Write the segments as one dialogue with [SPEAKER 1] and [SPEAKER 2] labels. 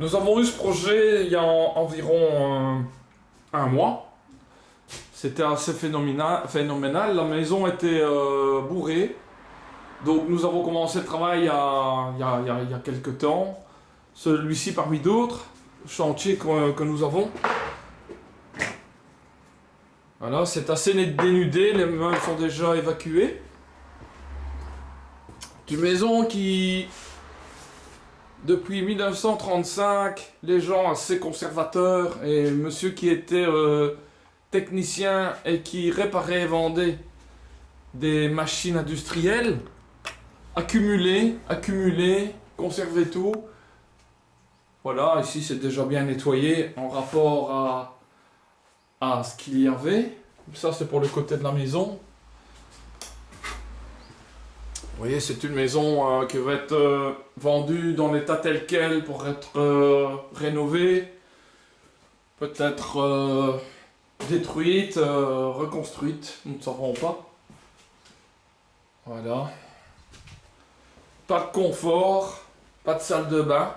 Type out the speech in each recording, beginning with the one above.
[SPEAKER 1] Nous avons eu ce projet il y a environ un mois. C'était assez phénoménal. La maison était bourrée. Donc nous avons commencé le travail il y a quelques temps. Celui-ci parmi d'autres chantiers que nous avons. Voilà, c'est assez dénudé, les meubles sont déjà évacués. Une maison qui, depuis 1935, les gens assez conservateurs et monsieur qui était technicien et qui réparait et vendait des machines industrielles, accumulé, conservé tout. Voilà, ici c'est déjà bien nettoyé en rapport à ce qu'il y avait. Ça c'est pour le côté de la maison. Vous voyez, c'est une maison qui va être vendue dans l'état tel quel pour être rénovée, peut-être détruite, reconstruite, nous ne savons pas. Voilà. Pas de confort, pas de salle de bain.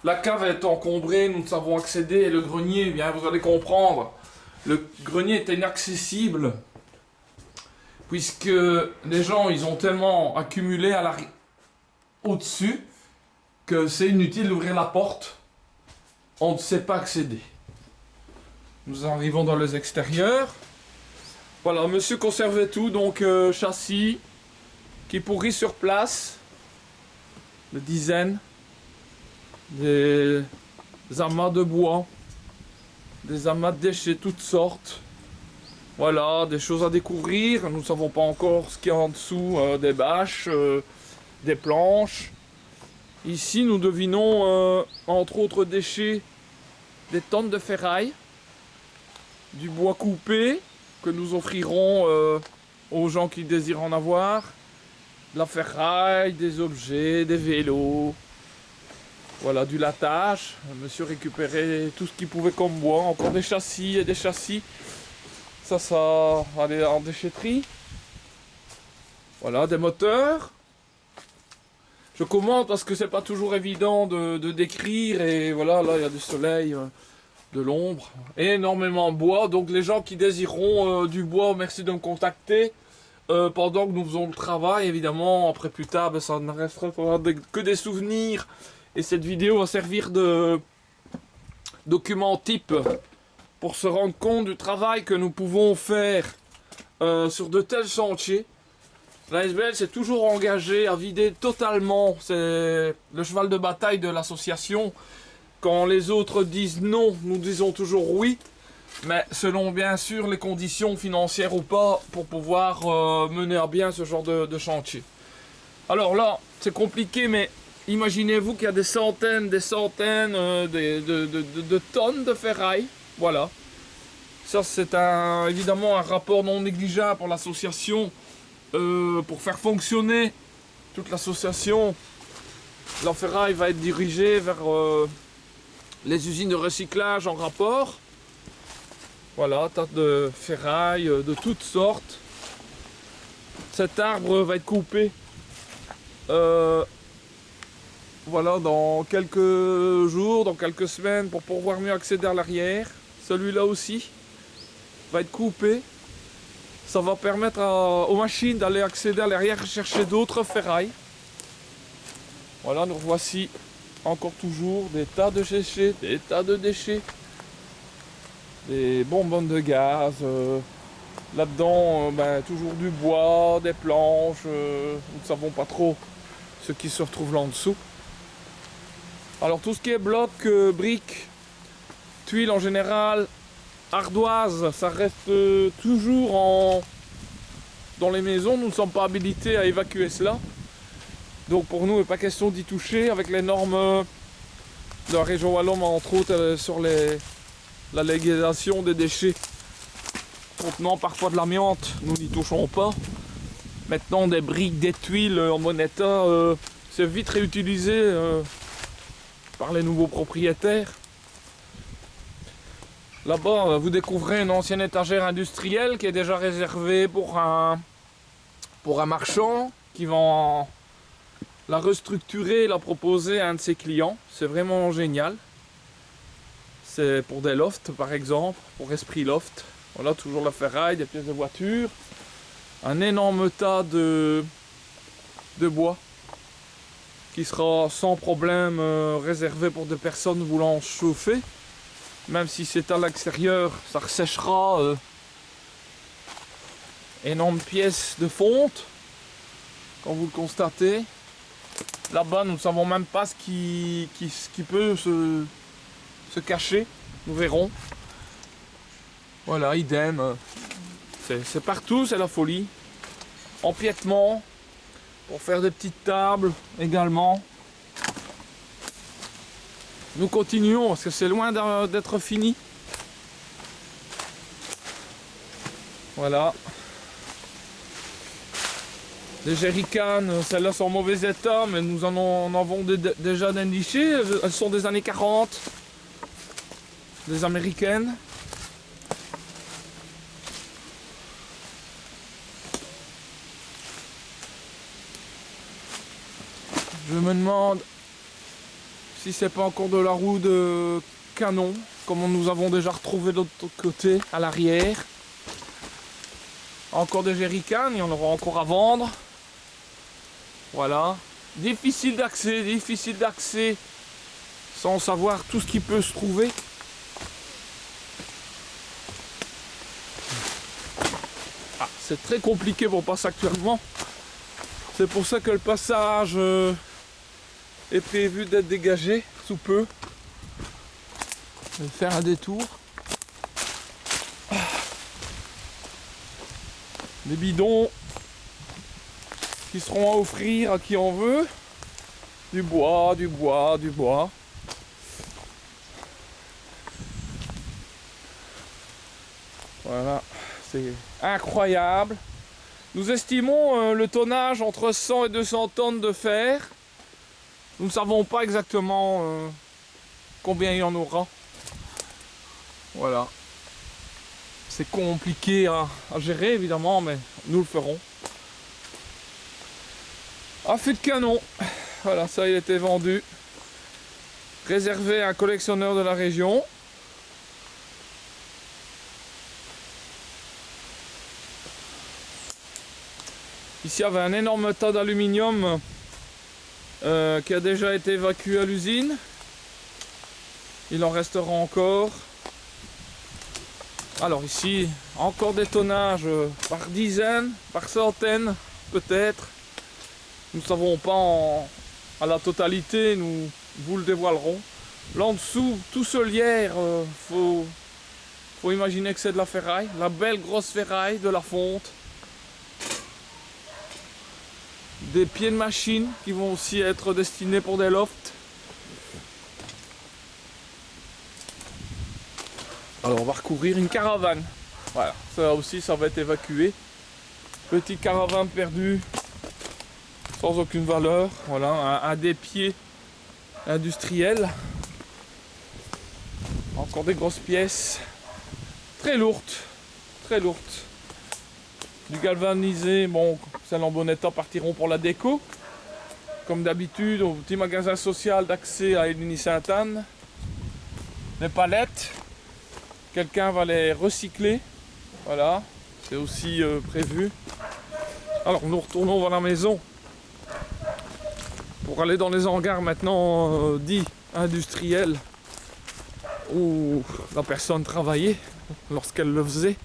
[SPEAKER 1] La cave est encombrée, nous ne savons accéder, et le grenier, eh bien vous allez comprendre, le grenier est inaccessible. Puisque les gens, ils ont tellement accumulé au-dessus que c'est inutile d'ouvrir la porte. On ne sait pas accéder. Nous arrivons dans les extérieurs. Voilà, monsieur conservait tout, donc châssis qui pourrit sur place. Des dizaines. Des amas de bois. Des amas de déchets, toutes sortes. Voilà, des choses à découvrir. Nous ne savons pas encore ce qu'il y a en dessous, des bâches, des planches. Ici, nous devinons, entre autres déchets, des tonnes de ferraille, du bois coupé, que nous offrirons aux gens qui désirent en avoir, de la ferraille, des objets, des vélos, voilà, du latage. Monsieur récupérait tout ce qu'il pouvait comme bois, encore des châssis et des châssis. Ça allait en déchetterie. Voilà, des moteurs. Je commente parce que c'est pas toujours évident de décrire. Et voilà, là il y a du soleil, de l'ombre. Énormément de bois. Donc les gens qui désireront du bois, merci de me contacter. Pendant que nous faisons le travail, évidemment, après plus tard, ben, ça ne restera que des souvenirs. Et cette vidéo va servir de document type pour se rendre compte du travail que nous pouvons faire sur de tels chantiers. La SBL s'est toujours engagée à vider totalement, c'est le cheval de bataille de l'association. Quand les autres disent non, nous disons toujours oui, mais selon bien sûr les conditions financières ou pas pour pouvoir mener à bien ce genre de chantier. Alors là, c'est compliqué, mais imaginez-vous qu'il y a des centaines de tonnes de ferraille. Voilà. Ça c'est évidemment un rapport non négligeable pour l'association. Pour faire fonctionner toute l'association, la ferraille va être dirigée vers les usines de recyclage en rapport. Voilà, tas de ferraille de toutes sortes. Cet arbre va être coupé voilà, dans quelques jours, dans quelques semaines pour pouvoir mieux accéder à l'arrière. Celui-là aussi va être coupé. Ça va permettre aux machines d'aller accéder à l'arrière et chercher d'autres ferrailles. Voilà, nous voici encore toujours des tas de déchets, des bonbonnes de gaz. Là-dedans, toujours du bois, des planches. Nous ne savons pas trop ce qui se retrouve là en dessous. Alors tout ce qui est bloc, briques, tuiles en général, ardoise, ça reste toujours dans les maisons. Nous ne sommes pas habilités à évacuer cela. Donc pour nous, il n'est pas question d'y toucher avec les normes de la région wallonne, entre autres sur la légalisation des déchets contenant parfois de l'amiante. Nous n'y touchons pas. Maintenant, des briques, des tuiles en bon état, c'est vite réutilisé par les nouveaux propriétaires. Là-bas, vous découvrez une ancienne étagère industrielle qui est déjà réservée pour un marchand qui vend l'a restructuré, l'a proposé à un de ses clients. C'est vraiment génial. C'est pour des lofts par exemple, pour Esprit Loft. Voilà, toujours la ferraille, des pièces de voiture. Un énorme tas de bois qui sera sans problème réservé pour des personnes voulant chauffer. Même si c'est à l'extérieur, ça ressèchera. Énorme pièce de fonte, comme vous le constatez. Là-bas, nous ne savons même pas ce qui peut se cacher. Nous verrons. Voilà, idem. C'est partout, c'est la folie. Empiètement. Pour faire des petites tables également. Nous continuons parce que c'est loin d'être fini. Voilà. Des jerrycans, celles-là sont en mauvais état, mais nous en avons déjà déniché. Elles sont des années 40. Des américaines. Je me demande si c'est pas encore de la roue de canon, comme nous avons déjà retrouvé de l'autre côté, à l'arrière. Encore des jerrycans, il y en aura encore à vendre. Voilà. Difficile d'accès sans savoir tout ce qui peut se trouver. Ah, c'est très compliqué pour passer actuellement. C'est pour ça que le passage est prévu d'être dégagé sous peu. Je vais faire un détour. Des bidons qui seront à offrir à qui en veut. Du bois. Voilà, c'est incroyable. Nous estimons le tonnage entre 100 et 200 tonnes de fer. Nous ne savons pas exactement combien il y en aura. Voilà. C'est compliqué à gérer évidemment, mais nous le ferons. Un fût de canon. Voilà, ça il était vendu. Réservé à un collectionneur de la région. Ici il y avait un énorme tas d'aluminium qui a déjà été évacué à l'usine. Il en restera encore. Alors ici, encore des tonnages par dizaines, par centaines peut-être. Nous ne savons pas à la totalité, nous vous le dévoilerons. Là en dessous, tout ce lierre, faut imaginer que c'est de la ferraille, la belle grosse ferraille de la fonte. Des pieds de machine qui vont aussi être destinés pour des lofts. Alors on va recourir une caravane. Voilà, ça aussi ça va être évacué. Petit caravane perdu sans aucune valeur. Voilà, un des pieds industriels. Encore des grosses pièces. Très lourdes. Très lourdes. Du galvanisé, bon, celles en bon état partiront pour la déco. Comme d'habitude, au petit magasin social d'accès à Éluni-Sainte-Anne. Des palettes. Quelqu'un va les recycler. Voilà, c'est aussi prévu. Alors nous retournons vers la maison. Pour aller dans les hangars maintenant dits industriels. Où la personne travaillait lorsqu'elle le faisait.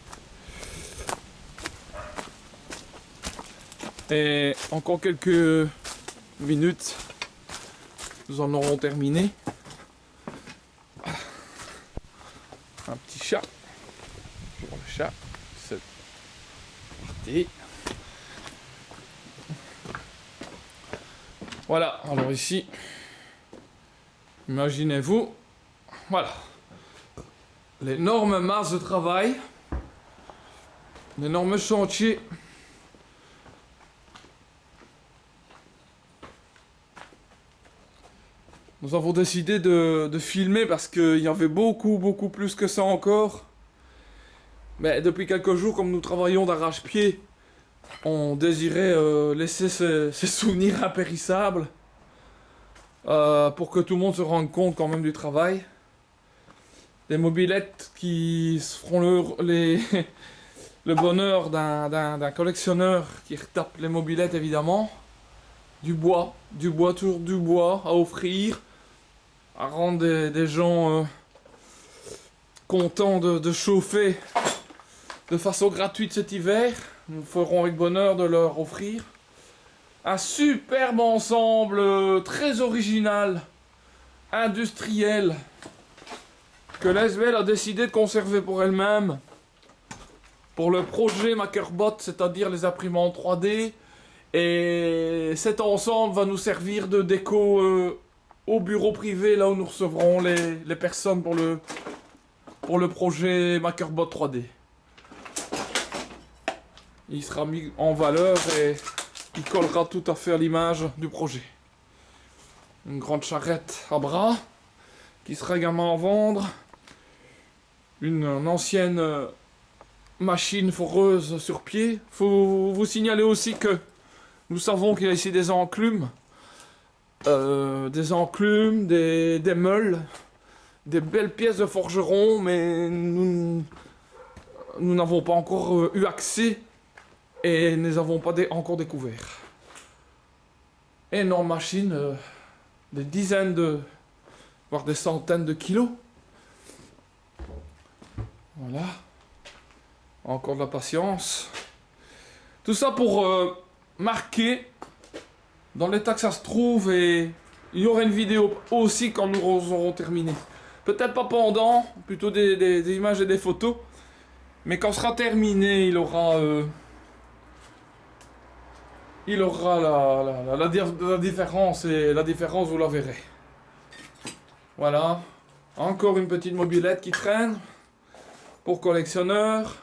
[SPEAKER 1] Et encore quelques minutes, nous en aurons terminé. Un petit chat. Pour le chat, c'est parti. Voilà, alors ici, imaginez-vous, voilà, l'énorme masse de travail, l'énorme chantier. Nous avons décidé de filmer parce qu'il y avait beaucoup plus que ça encore. Mais depuis quelques jours, comme nous travaillons d'arrache-pied, on désirait laisser ces souvenirs impérissables. pour que tout le monde se rende compte quand même du travail. Des mobylettes qui feront le bonheur d'un collectionneur qui retape les mobylettes évidemment. Du bois, toujours du bois à offrir, à rendre des gens contents de chauffer de façon gratuite cet hiver. Nous ferons avec bonheur de leur offrir un superbe ensemble très original, industriel, que l'ASBL a décidé de conserver pour elle-même, pour le projet MakerBot, c'est-à-dire les imprimantes 3D. Et cet ensemble va nous servir de déco au bureau privé, là où nous recevrons les personnes pour le projet MakerBot 3D. Il sera mis en valeur et il collera tout à fait à l'image du projet. Une grande charrette à bras qui sera également à vendre. Une ancienne machine foreuse sur pied. Faut vous signaler aussi que nous savons qu'il y a ici des enclumes. Des meules, des belles pièces de forgeron, mais nous n'avons pas encore eu accès et ne les avons pas encore découvert. Énorme machine, des dizaines voire des centaines de kilos. Voilà. Encore de la patience. Tout ça pour marquer dans l'état que ça se trouve, et il y aura une vidéo aussi quand nous aurons terminé. Peut-être pas pendant, plutôt des images et des photos. Mais quand sera terminé, il aura la différence, et la différence vous la verrez. Voilà. Encore une petite mobilette qui traîne pour collectionneurs.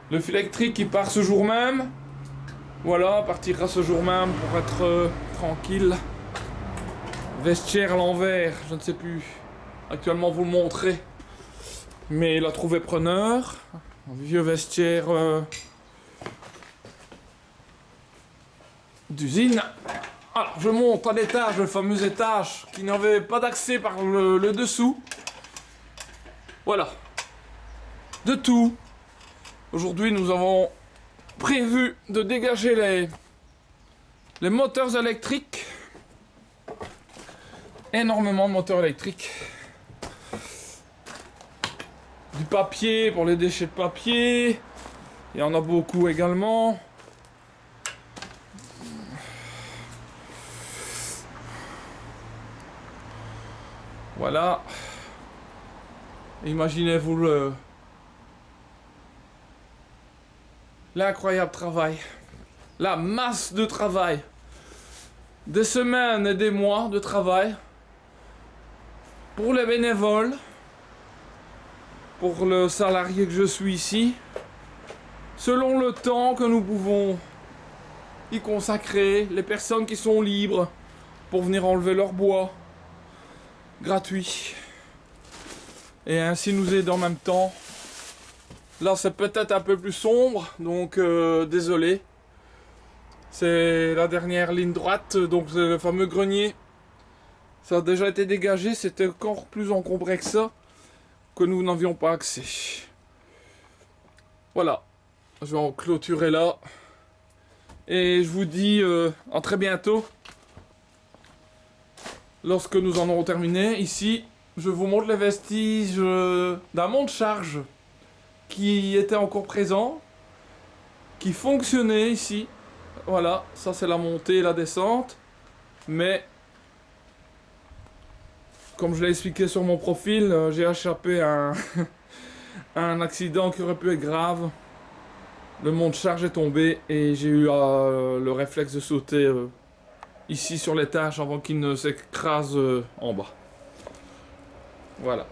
[SPEAKER 1] Le fil électrique qui part ce jour même. Voilà, partira ce jour même pour être tranquille. Vestiaire à l'envers, je ne sais plus actuellement vous le montrer. Mais il a trouvé preneur. Un vieux vestiaire d'usine. Alors, je monte à l'étage, le fameux étage qui n'avait pas d'accès par le dessous. Voilà. De tout. Aujourd'hui, nous avons prévu de dégager les moteurs électriques. Énormément de moteurs électriques. Du papier pour les déchets de papier. Il y en a beaucoup également. Voilà. Imaginez-vous l'incroyable travail. La masse de travail. Des semaines et des mois de travail. Pour les bénévoles. Pour le salarié que je suis ici. Selon le temps que nous pouvons y consacrer. Les personnes qui sont libres pour venir enlever leur bois. Gratuit. Et ainsi nous aider en même temps. Là c'est peut-être un peu plus sombre, donc désolé. C'est la dernière ligne droite, donc c'est le fameux grenier. Ça a déjà été dégagé, c'était encore plus encombré que ça, que nous n'avions pas accès. Voilà, je vais en clôturer là. Et je vous dis à très bientôt. Lorsque nous en aurons terminé, ici, je vous montre les vestiges d'un monte-charge qui était encore présent, qui fonctionnait ici. Voilà, ça c'est la montée et la descente. Mais, comme je l'ai expliqué sur mon profil, j'ai échappé à un accident qui aurait pu être grave. Le monte-charge est tombé et j'ai eu le réflexe de sauter ici sur l'étage avant qu'il ne s'écrase en bas. Voilà.